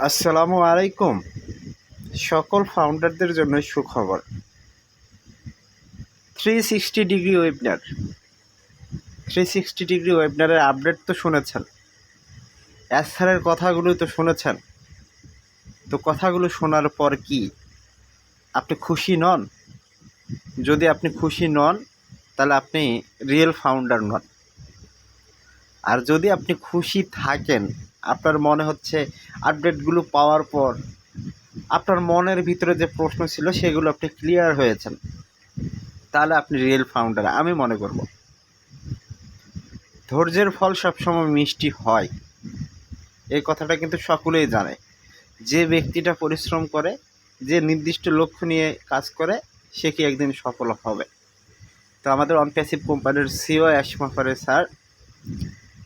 আসসালামু আলাইকুম। সকল ফাউন্ডারদের জন্য সুখবর। 360 ডিগ্রি ওয়েবিনার 360 ডিগ্রি ওয়েবিনারের আপডেট তো শুনেছেন, স্যারের কথাগুলো তো শুনেছেন। তো কথাগুলো শোনার পর কি আপনি খুশি নন? যদি আপনি খুশি নন তাহলে আপনি রিয়েল ফাউন্ডার নন। আর যদি আপনি খুশি থাকেন, আপনার মনে হচ্ছে আপডেটগুলো পাওয়ার পর আপনার মনের ভিতরে যে প্রশ্ন ছিল সেগুলো আপনি ক্লিয়ার হয়েছেন, তাহলে আপনি রিয়েল ফাউন্ডার আমি মনে করব। ধৈর্যের ফল সবসময় মিষ্টি হয়, এই কথাটা কিন্তু সকলেই জানে। যে ব্যক্তিটা পরিশ্রম করে, যে নির্দিষ্ট লক্ষ্য নিয়ে কাজ করে, সে কি একদিন সফল হবে। তো আমাদের অনপ্যাসিভ কোম্পানির সিও অ্যাশমাফারে স্যার,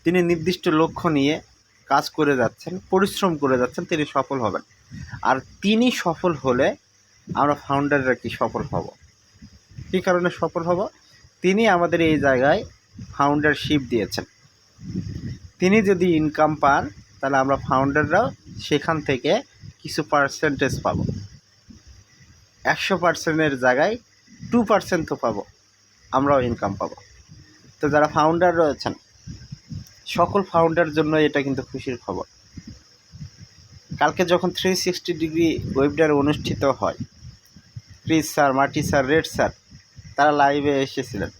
তিনি নির্দিষ্ট লক্ষ্য নিয়ে কাজ করে যাচ্ছেন, পরিশ্রম করে যাচ্ছেন, তিনি সফল হবেন। আর তিনি সফল হলে আমরা ফাউন্ডাররা কি সফল হব? কী কারণে সফল হব? তিনি আমাদের এই জায়গায় ফাউন্ডারশিপ দিয়েছেন। তিনি যদি ইনকাম পান তাহলে আমরা ফাউন্ডাররাও সেখান থেকে কিছু পার্সেন্টেজ পাবো। 100%-এর জায়গায় 2% তো পাবো, আমরাও ইনকাম পাবো। তো যারা ফাউন্ডার রয়েছেন, সকল ফাউন্ডার জন্য এটা কিন্তু খুশির খবর। কালকে যখন 360 ডিগ্রি ওয়েবিনার অনুষ্ঠিত হয়, Chris sir, মার্টি sir, red sir তারা লাইভে এসেছিলেন।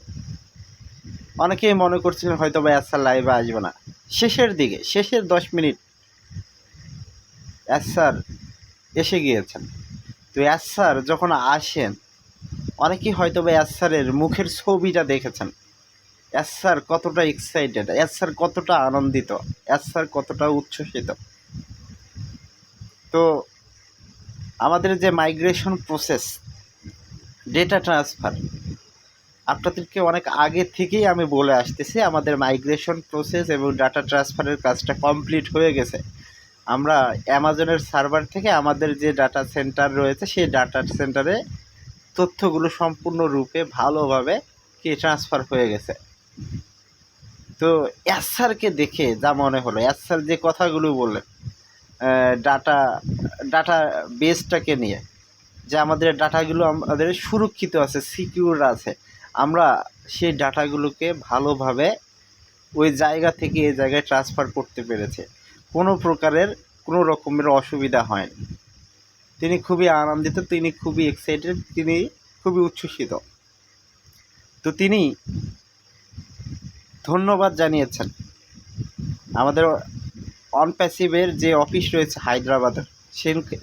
অনেকেই মনে করছিলেন হয়তো বা স্যার লাইভে আসবে না। শেষের দিকে, শেষের 10 মিনিট স্যার এসে গিয়েছেন। তো স্যার যখন আসেন, অনেকেই হয়তো বা স্যারের মুখের ছবিটা দেখেছেন। স্যার কতটা এক্সাইটেড, স্যার কতটা আনন্দিত, স্যার কতটা উচ্ছ্বসিত। তো আমাদের যে মাইগ্রেশন প্রসেস, ডেটা ট্রান্সফার, আপনাদেরকে অনেক আগে থেকেই আমি বলে আসতেছি আমাদের মাইগ্রেশন প্রসেস এবং ডাটা ট্রান্সফারের কাজটা কমপ্লিট হয়ে গেছে। আমরা অ্যামাজনের সার্ভার থেকে আমাদের যে ডাটা সেন্টার রয়েছে সেই ডাটা সেন্টারে তথ্যগুলো সম্পূর্ণরূপে ভালোভাবে কি ট্রান্সফার হয়ে গেছে। তো স্যারকে দেখে যা মনে হলো, স্যার যে কথাগুলো বললেন ডাটা ডাটা বেসটাকে নিয়ে, যে আমাদের ডাটাগুলো আমাদের সুরক্ষিত আছে, সিকিউর আছে, আমরা সেই ডাটাগুলোকে ভালোভাবে ওই জায়গা থেকে এই জায়গায় ট্রান্সফার করতে পেরেছে, কোনো রকমের অসুবিধা হয়নি। তিনি খুবই আনন্দিত, তিনি খুবই এক্সাইটেড, তিনি খুবই উচ্ছ্বসিত। তো তিনি ধন্যবাদ জানিয়েছেন আমাদের অনপ্যাসিভের যে অফিস রয়েছে হায়দ্রাবাদের,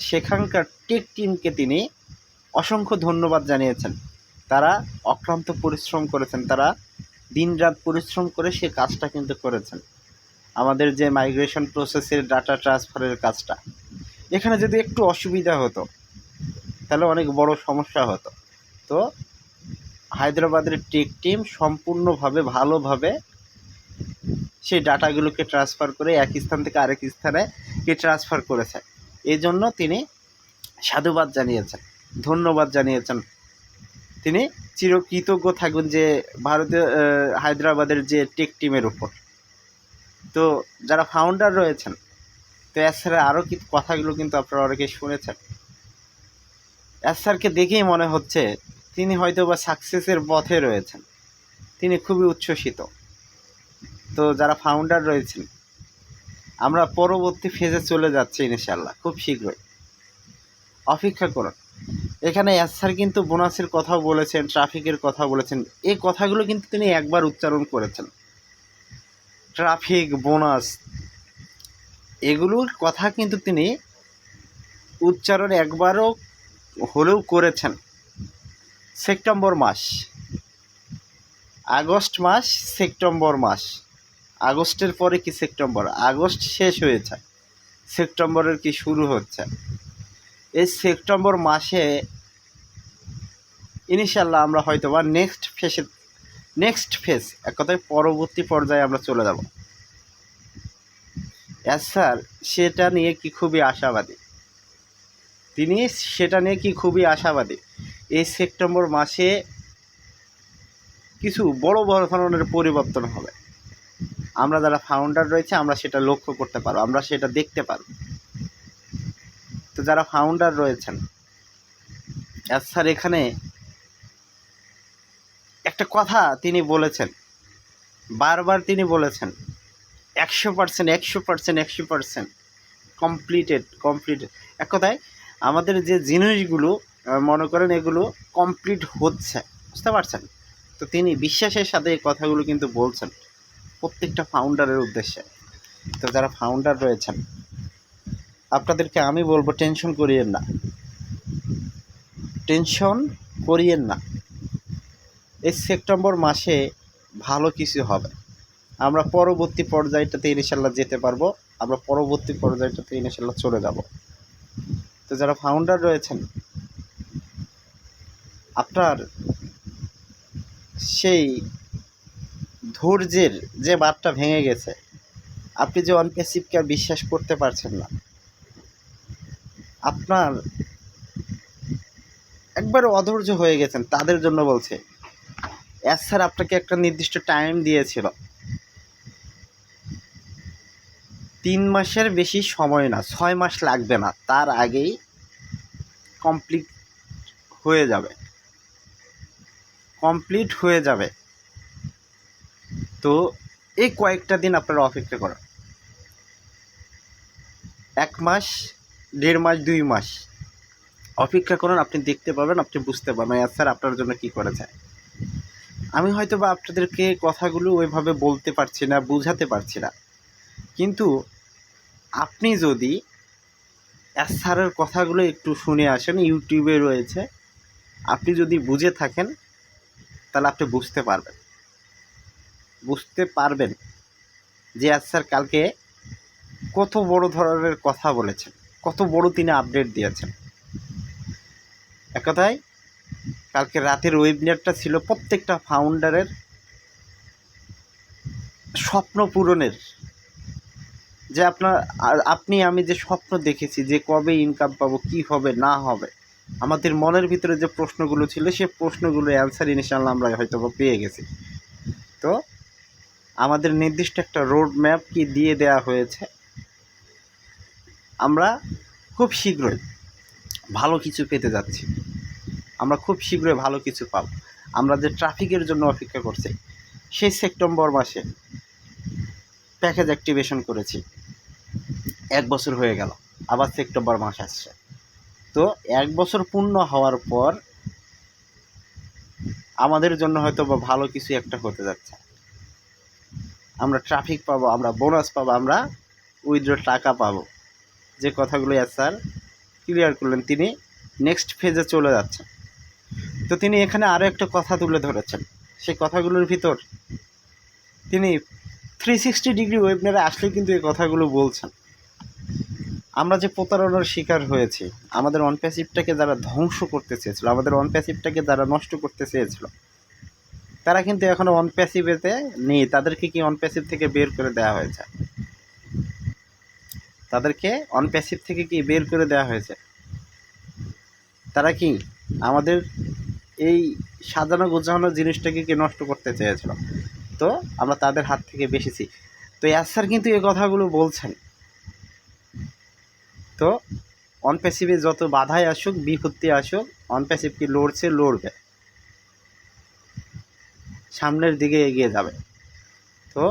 সেখানকার টেক টিমকে তিনি অসংখ্য ধন্যবাদ জানিয়েছেন। তারা অক্লান্ত পরিশ্রম করেছেন, তারা দিনরাত পরিশ্রম করে সে কাজটা কিন্তু করেছেন। আমাদের যে মাইগ্রেশন প্রসেসের ডাটা ট্রান্সফারের কাজটা, এখানে যদি একটু অসুবিধা হতো তাহলে অনেক বড় সমস্যা হতো। তো হায়দ্রাবাদের টেক টিম সম্পূর্ণভাবে ভালোভাবে সেই ডাটাগুলোকে ট্রান্সফার করে এক স্থান থেকে আরেক স্থানে ট্রান্সফার করেছে। এই জন্য তিনি সাধুবাদ জানিয়েছেন, ধন্যবাদ জানিয়েছেন। তিনি চিরকৃতজ্ঞ থাকবেন যে ভারতীয় হায়দ্রাবাদের যে টেক টিমের উপর। তো যারা ফাউন্ডার রয়েছেন, তো স্যারের আরও কি কথাগুলো কিন্তু আপনারা অনেকেই শুনেছেন। স্যারকে দেখেই মনে হচ্ছে তিনি হয়তো বা সাকসেসের পথে রয়েছেন, তিনি খুবই উচ্ছ্বসিত। তো যারা ফাউন্ডার রয়েছেন, আমরা পরবর্তী ফেজে চলে যাচ্ছি ইনশাআল্লাহ খুব শীঘ্রই, অপেক্ষা করুন। এখানে স্যার কিন্তু বোনাসের কথাও বলেছেন, ট্রাফিকের কথা বলেছেন। এই কথাগুলো কিন্তু তিনি একবার উচ্চারণ করেছেন, ট্রাফিক, বোনাস, এগুলোর কথা কিন্তু তিনি উচ্চারণ একবারও হলেও করেছেন। সেপ্টেম্বর মাস, আগস্ট মাস, সেপ্টেম্বর মাস, আগস্টের পরে কি সেপ্টেম্বর, আগস্ট শেষ হয়েছে, সেপ্টেম্বরের কি শুরু হচ্ছে। এই সেপ্টেম্বর মাসে ইনশাআল্লাহ আমরা হয়তো বা নেক্সট ফেজ এক কথায় পরবর্তী পর্যায়ে আমরা চলে যাব। স্যার সেটা নিয়ে কি খুবই আশাবাদী, তিনি সেটা নিয়ে কি খুবই আশাবাদী। এই সেপ্টেম্বর মাসে কিছু বড় বড় ধরনের পরিবর্তন হবে। আমরা যারা ফাউন্ডার রয়েছে আমরা সেটা লক্ষ্য করতে পারবো, আমরা সেটা দেখতে পারব। তো যারা ফাউন্ডার রয়েছেন, স্যার এখানে একটা কথা তিনি বলেছেন, বারবার তিনি বলেছেন 100% কমপ্লিটেড। এক কথায় আমাদের যে জিনিসগুলো মনে করেন এগুলো কমপ্লিট হচ্ছে, বুঝতে পারছেন? তো তিনি বিশ্বাসের সাথে এই কথাগুলো কিন্তু বলছেন প্রত্যেকটা ফাউন্ডারের উদ্দেশ্যে। তো যারা ফাউন্ডার রয়েছেন আপনাদেরকে আমি বলবো টেনশন করিয়েন না। এই সেপ্টেম্বর মাসে ভালো কিছু হবে। আমরা পরবর্তী পর্যায়টাতে ইনশাল্লাহ যেতে পারবো, আমরা পরবর্তী পর্যায়টাতে ইনশাল্লাহ চলে যাব। তো যারা ফাউন্ডার রয়েছেন আপনার সেই ধৈর্যের যে বাঁধটা ভেঙে গেছে, আপনি যে অনপ্যাসিভকে আর বিশ্বাস করতে পারছেন না, আপনার একবারে অধৈর্য হয়ে গেছেন, তাদের জন্য বলছে স্যার আপনাকে একটা নির্দিষ্ট টাইম দিয়েছিল, 3 মাসের বেশি সময় না, 6 মাস লাগবে না, তার আগেই কমপ্লিট হয়ে যাবে। তো এই কয়েকটা দিন আপনারা অপেক্ষা করেন, 1 মাস, 1.5 মাস, 2 মাস অপেক্ষা করুন, আপনি দেখতে পাবেন, আপনি বুঝতে পারবেন স্যার আপনার জন্য কী করেছে। আমি হয়তো বা আপনাদেরকে কথাগুলো ওইভাবে বলতে পারছি না, বোঝাতে পারছি না, কিন্তু আপনি যদি স্যারের কথাগুলো একটু শুনে আসেন, ইউটিউবে রয়েছে, আপনি যদি বুঝে থাকেন তাহলে আপনি বুঝতে পারবেন যে স্যার কালকে কত বড় ধরনের কথা বলেছেন, কত বড় তিনি আপডেট দিয়েছেন। এক কথায় কালকে রাতের ওয়েবিনারটা ছিল প্রত্যেকটা ফাউন্ডারের স্বপ্ন পূরণের, যে আমি যে স্বপ্ন দেখেছি যে কবে ইনকাম পাবো, কি হবে না হবে, আমাদের মনের ভিতরে যে প্রশ্নগুলো ছিল সেই প্রশ্নগুলো অ্যান্সার ইনশাআল্লাহ আমরা হয়তো পেয়ে গেছি। তো আমাদের নির্দিষ্ট একটা রোড ম্যাপ কি দিয়ে দেওয়া হয়েছে, আমরা খুব শীঘ্রই ভালো কিছু পেতে যাচ্ছি, আমরা খুব শীঘ্রই ভালো কিছু পাব। আমরা যে ট্রাফিকের জন্য অপেক্ষা করছি, সেই সেপ্টেম্বর মাসে প্যাকেজ অ্যাক্টিভেশন করেছি, 1 বছর হয়ে গেল, আবার সেপ্টেম্বর মাস আসছে। তো 1 বছর পূর্ণ হওয়ার পর আমাদের জন্য হয়তো বা ভালো কিছু একটা হতে যাচ্ছে, আমরা ট্রাফিক পাবো, আমরা বোনাস পাবো, আমরা উইথড্র টাকা পাবো। যে কথাগুলো স্যার ক্লিয়ার করলেন, তিনি নেক্সট ফেজে চলে যাচ্ছেন। তো তিনি এখানে আরও একটা কথা তুলে ধরেছেন, সেই কথাগুলোর ভিতর তিনি 360 ডিগ্রি ওয়েবিনারে আসলে কিন্তু এই কথাগুলো বলছেন। আমরা যে প্রতারণার শিকার হয়েছি, আমাদের অনপ্যাসিভটাকে যারা ধ্বংস করতে চেয়েছিল, আমাদের অনপ্যাসিভটাকে যারা নষ্ট করতে চেয়েছিল, তারা কিন্তু এখনও অনপ্যাসিভেতে নেই। তাদেরকে কি অনপ্যাসিভ থেকে বের করে দেওয়া হয়েছে? তারা কি আমাদের এই সাজানো গোছানো জিনিসটাকে কি নষ্ট করতে চেয়েছিল? তো আমরা তাদের হাত থেকে বেঁচেছি। তো স্যার কিন্তু এই কথাগুলো বলছেন। তো অনপ্যাসিভে যত বাধাই আসুক, বিপত্তি আসুক, অনপ্যাসিভ কি লড়বে, সামনের দিকে এগিয়ে যাবে। তো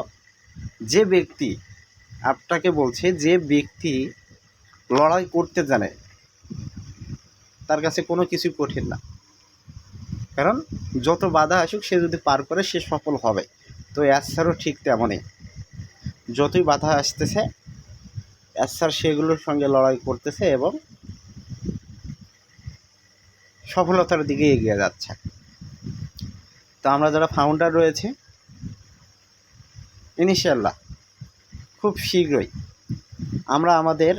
যে ব্যক্তি, আপনাকে বলছে, যে ব্যক্তি লড়াই করতে জানে তার কাছে কোনো কিছু কঠিন না, কারণ যত বাধা আসুক সে যদি পার করে সে সফল হবে। তো স্যারও ঠিক তেমনই, যতই বাধা আসতেছে স্যার সেগুলোর সঙ্গে লড়াই করতেছে এবং সফলতার দিকে এগিয়ে যাচ্ছে। তো আমরা যারা ফাউন্ডার রয়েছে, ইনশাআল্লাহ খুব শীঘ্রই আমরা আমাদের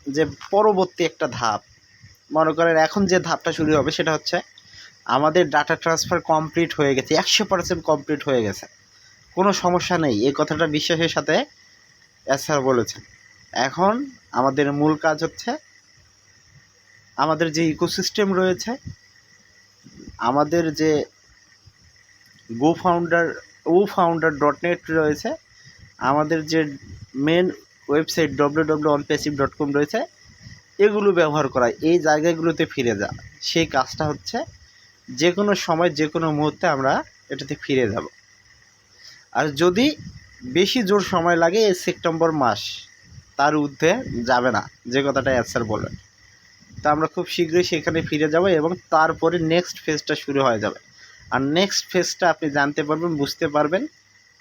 যে পরবর্তী একটা ধাপ, মনে করেন এখন যে ধাপটা শুরু হবে সেটা হচ্ছে আমাদের ডাটা ট্রান্সফার কমপ্লিট হয়ে গেছে, 100% কমপ্লিট হয়ে গেছে, কোনো সমস্যা নেই। এই কথাটা বিশ্বাসের সাথে স্যার বলেছেন। এখন আমাদের মূল কাজ হচ্ছে আমাদের যে ইকোসিস্টেম রয়েছে, আমাদের যে wofounder.net রয়েছে, আমাদের যে মেন ওয়েবসাইট www.onpassive.com রয়েছে, এগুলো ব্যবহার করা, এই জায়গাগুলোতে ফিরে যা, সেই কাজটা হচ্ছে যে কোনো সময় যে কোনো মুহূর্তে আমরা এটাতে ফিরে যাব। আর যদি বেশি জোর সময় লাগে এই সেপ্টেম্বর মাস তার ঊর্ধ্বে যাবে না, যে কথাটা স্যার বললেন। তো আমরা খুব শীঘ্রই সেখানে ফিরে যাব এবং তারপরে নেক্সট ফেজটা শুরু হয়ে যাবে। আর নেক্সট ফেজটা আপনি জানতে পারবেন, বুঝতে পারবেন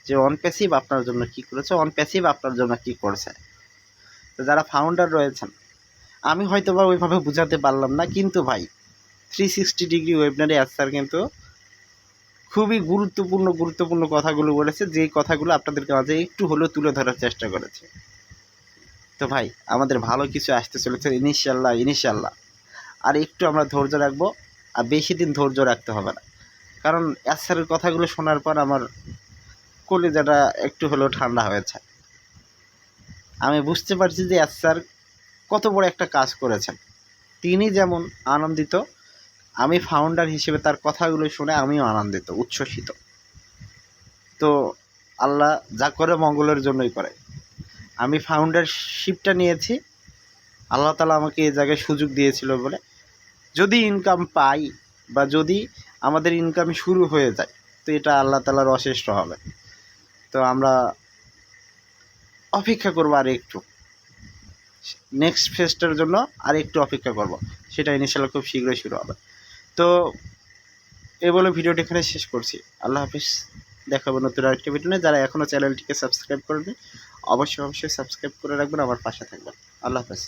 যে অন প্যাসিভ আপনার জন্য কী করেছে, অন প্যাসিভ আপনার জন্য কী করছে। তো যারা ফাউন্ডার রয়েছেন, আমি হয়তো বা ওইভাবে বোঝাতে পারলাম না, কিন্তু ভাই 360 ডিগ্রি ওয়েবিনারে স্যার কিন্তু খুবই গুরুত্বপূর্ণ কথাগুলো বলেছে, যেই কথাগুলো আপনাদেরকে মাঝে একটু হলেও তুলে ধরার চেষ্টা করেছে। তো ভাই আমাদের ভালো কিছু আসতে চলেছে ইনশাল্লাহ। আর একটু আমরা ধৈর্য রাখবো, আর বেশি দিন ধৈর্য রাখতে হবে না, কারণ স্যারের কথাগুলো শোনার পর আমার কলিজাটা একটু হলেও ঠান্ডা হয়েছে। আমি বুঝতে পারছি যে স্যার কত বড় একটা কাজ করেছেন। তিনি যেমন আনন্দিত, আমি ফাউন্ডার হিসেবে তার কথাগুলো শুনে আমিও আনন্দিত, উচ্ছ্বসিত। তো আল্লাহ যা করে মঙ্গলের জন্যই করে। আমি ফাউন্ডারশিপটা নিয়েছি, আল্লাহ তাআলা আমাকে এই জায়গায় সুযোগ দিয়েছিল বলে। যদি ইনকাম পাই বা যদি আমাদের ইনকাম শুরু হয়ে যায়, তো এটা আল্লাহ তাআলার অশেষ হবে। তো আমরা অপেক্ষা করবো আর একটু, নেক্সট ফেজটার জন্য আর একটু অপেক্ষা করব, সেটা ইনশাআল্লাহ খুব শীঘ্রই শুরু হবে। তো এই বলে ভিডিওটি এখানে শেষ করছি। আল্লাহ হাফিজ, দেখাবো নতুন আরেকটি ভিডিও নিয়ে। যারা এখনও চ্যানেলটিকে সাবস্ক্রাইব করেনি অবশ্যই সাবস্ক্রাইব করে রাখবেন, আমার পাশে থাকবেন। আল্লাহ হাফিজ।